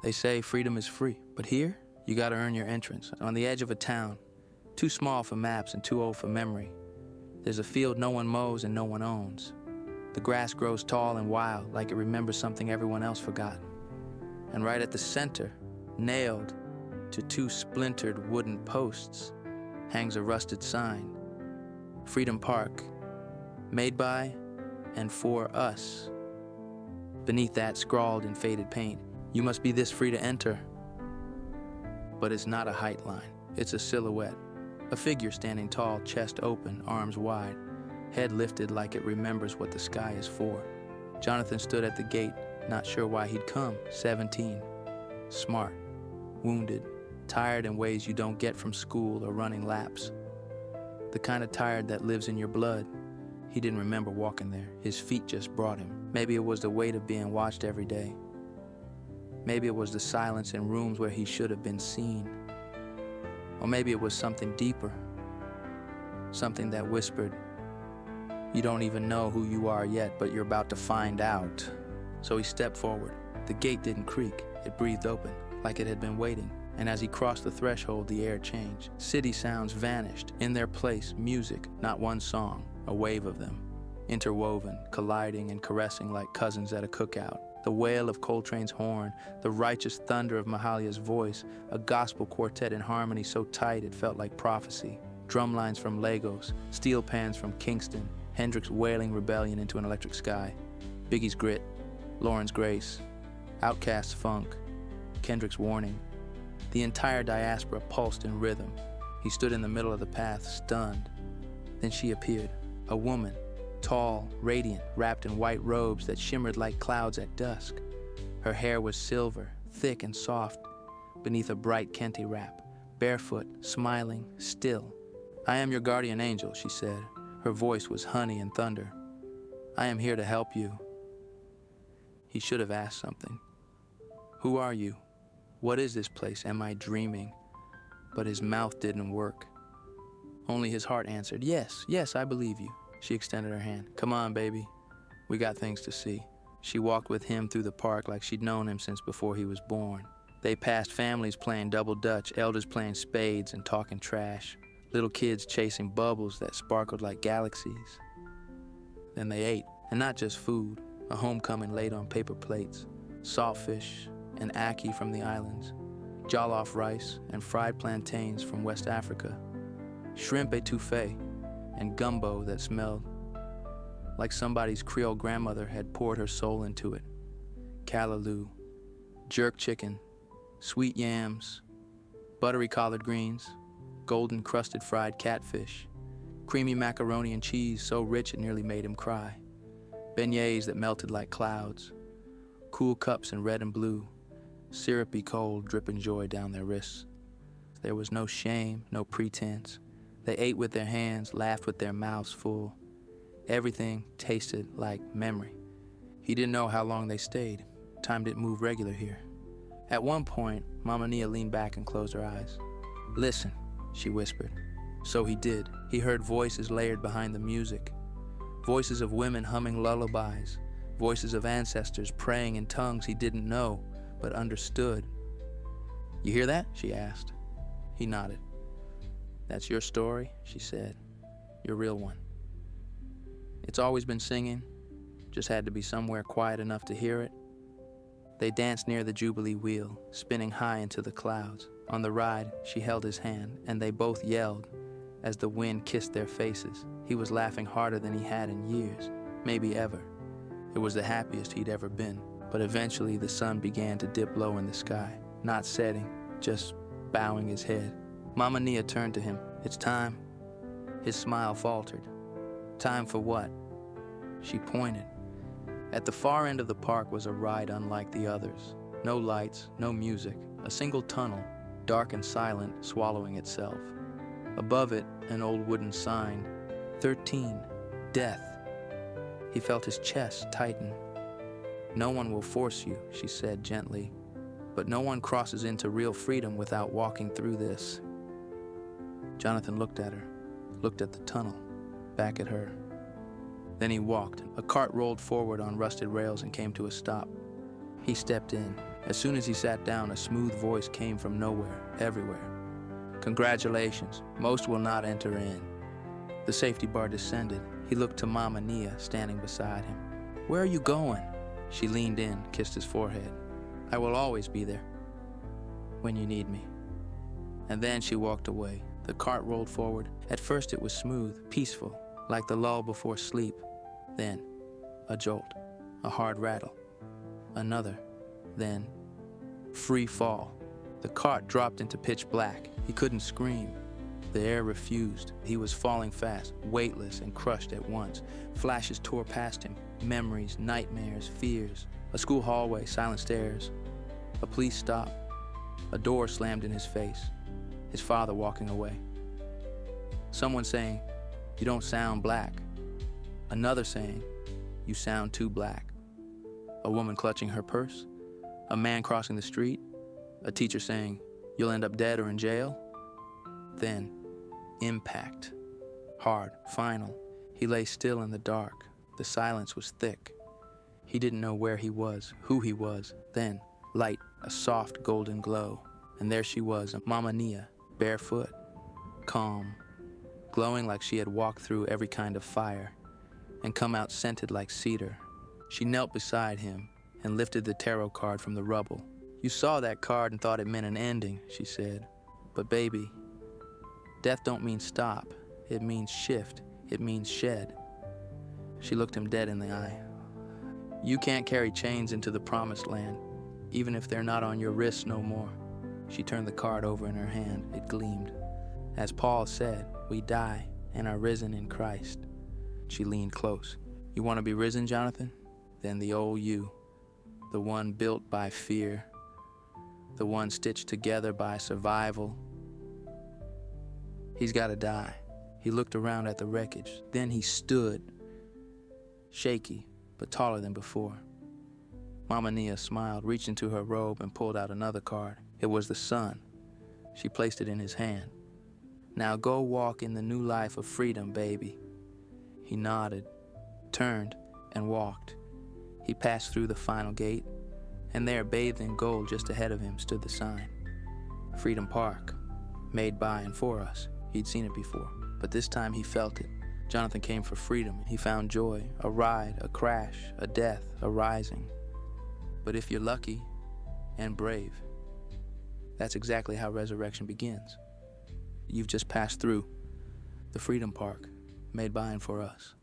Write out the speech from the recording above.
They say freedom is free, but here, you gotta earn your entrance. On the edge of a town, too small for maps and too old for memory, there's a field no one mows and no one owns. The grass grows tall and wild, like it remembers something everyone else forgot. And right at the center, nailed to two splintered wooden posts, hangs a rusted sign. Freedom Park, made by and for us. Beneath that, scrawled in faded paint, you must be this free to enter. But it's not a height line, it's a silhouette. A figure standing tall, chest open, arms wide, head lifted like it remembers what the sky is for. Jonathan stood at the gate, not sure why he'd come, 17. Smart, wounded, tired in ways you don't get from school or running laps. The kind of tired that lives in your blood. He didn't remember walking there. His feet just brought him. Maybe it was the weight of being watched every day. Maybe it was the silence in rooms where he should have been seen. Or maybe it was something deeper. Something that whispered, you don't even know who you are yet, but you're about to find out. So he stepped forward. The gate didn't creak. It breathed open, like it had been waiting. And as he crossed the threshold, the air changed. City sounds vanished. In their place, music, not one song, a wave of them. Interwoven, colliding and caressing like cousins at a cookout. The wail of Coltrane's horn, the righteous thunder of Mahalia's voice, a gospel quartet in harmony so tight it felt like prophecy. Drum lines from Lagos, steel pans from Kingston, Hendrix wailing rebellion into an electric sky. Biggie's Grit, Lauren's Grace, Outkast's Funk, Kendrick's Warning. The entire diaspora pulsed in rhythm. He stood in the middle of the path, stunned. Then she appeared, a woman, tall, radiant, wrapped in white robes that shimmered like clouds at dusk. Her hair was silver, thick and soft, beneath a bright kente wrap, barefoot, smiling, still. I am your guardian angel, she said. Her voice was honey and thunder. I am here to help you. He should have asked something. Who are you? What is this place? Am I dreaming? But his mouth didn't work. Only his heart answered, yes, yes, I believe you. She extended her hand. Come on, baby. We got things to see. She walked with him through the park like she'd known him since before he was born. They passed families playing double dutch, elders playing spades and talking trash, little kids chasing bubbles that sparkled like galaxies. Then they ate, and not just food, a homecoming laid on paper plates, saltfish and ackee from the islands, jollof rice and fried plantains from West Africa, shrimp etouffee, and gumbo that smelled like somebody's Creole grandmother had poured her soul into it. Callaloo, jerk chicken, sweet yams, buttery collard greens, golden crusted fried catfish, creamy macaroni and cheese so rich it nearly made him cry, beignets that melted like clouds, cool cups in red and blue, syrupy cold dripping joy down their wrists. There was no shame, no pretense. They ate with their hands, laughed with their mouths full. Everything tasted like memory. He didn't know how long they stayed. Time didn't move regular here. At one point, Mama Nia leaned back and closed her eyes. Listen, she whispered. So he did. He heard voices layered behind the music. Voices of women humming lullabies. Voices of ancestors praying in tongues he didn't know, but understood. You hear that? She asked. He nodded. That's your story, she said. Your real one. It's always been singing, just had to be somewhere quiet enough to hear it. They danced near the Jubilee wheel, spinning high into the clouds. On the ride, she held his hand, and they both yelled as the wind kissed their faces. He was laughing harder than he had in years, maybe ever. It was the happiest he'd ever been. But eventually the sun began to dip low in the sky, not setting, just bowing his head. Mama Nia turned to him. It's time. His smile faltered. Time for what? She pointed. At the far end of the park was a ride unlike the others. No lights, no music, a single tunnel, dark and silent, swallowing itself. Above it, an old wooden sign, 13, Death. He felt his chest tighten. No one will force you, she said gently, but no one crosses into real freedom without walking through this. Jonathan looked at her, looked at the tunnel, back at her. Then he walked. A cart rolled forward on rusted rails and came to a stop. He stepped in. As soon as he sat down, a smooth voice came from nowhere, everywhere. "Congratulations, most will not enter in." The safety bar descended. He looked to Mama Nia, standing beside him. "Where are you going?" She leaned in, kissed his forehead. "I will always be there when you need me." And then she walked away. The cart rolled forward. At first it was smooth, peaceful, like the lull before sleep. Then, a jolt, a hard rattle. Another, then, free fall. The cart dropped into pitch black. He couldn't scream. The air refused. He was falling fast, weightless and crushed at once. Flashes tore past him. Memories, nightmares, fears. A school hallway, silent stairs. A police stop. A door slammed in his face. His father walking away. Someone saying, "You don't sound black." Another saying, "You sound too black." A woman clutching her purse. A man crossing the street. A teacher saying, "You'll end up dead or in jail." Then, impact. Hard, final. He lay still in the dark. The silence was thick. He didn't know where he was, who he was. Then, light, a soft golden glow. And there she was, Mama Nia, barefoot, calm, glowing like she had walked through every kind of fire and come out scented like cedar. She knelt beside him and lifted the tarot card from the rubble. "You saw that card and thought it meant an ending," she said. "But baby, death don't mean stop. It means shift. It means shed." She looked him dead in the eye. "You can't carry chains into the promised land, even if they're not on your wrists no more." She turned the card over in her hand. It gleamed. "As Paul said, we die and are risen in Christ." She leaned close. "You want to be risen, Jonathan? Then the old you, the one built by fear, the one stitched together by survival, he's got to die." He looked around at the wreckage. Then he stood, shaky, but taller than before. Mama Nia smiled, reached into her robe, and pulled out another card. It was the sun. She placed it in his hand. "Now go walk in the new life of freedom, baby." He nodded, turned, and walked. He passed through the final gate, and there, bathed in gold just ahead of him, stood the sign. Freedom Park, made by and for us. He'd seen it before, but this time he felt it. Jonathan came for freedom. He found joy, a ride, a crash, a death, a rising. But if you're lucky and brave, that's exactly how resurrection begins. You've just passed through the Freedom Park, made by and for us.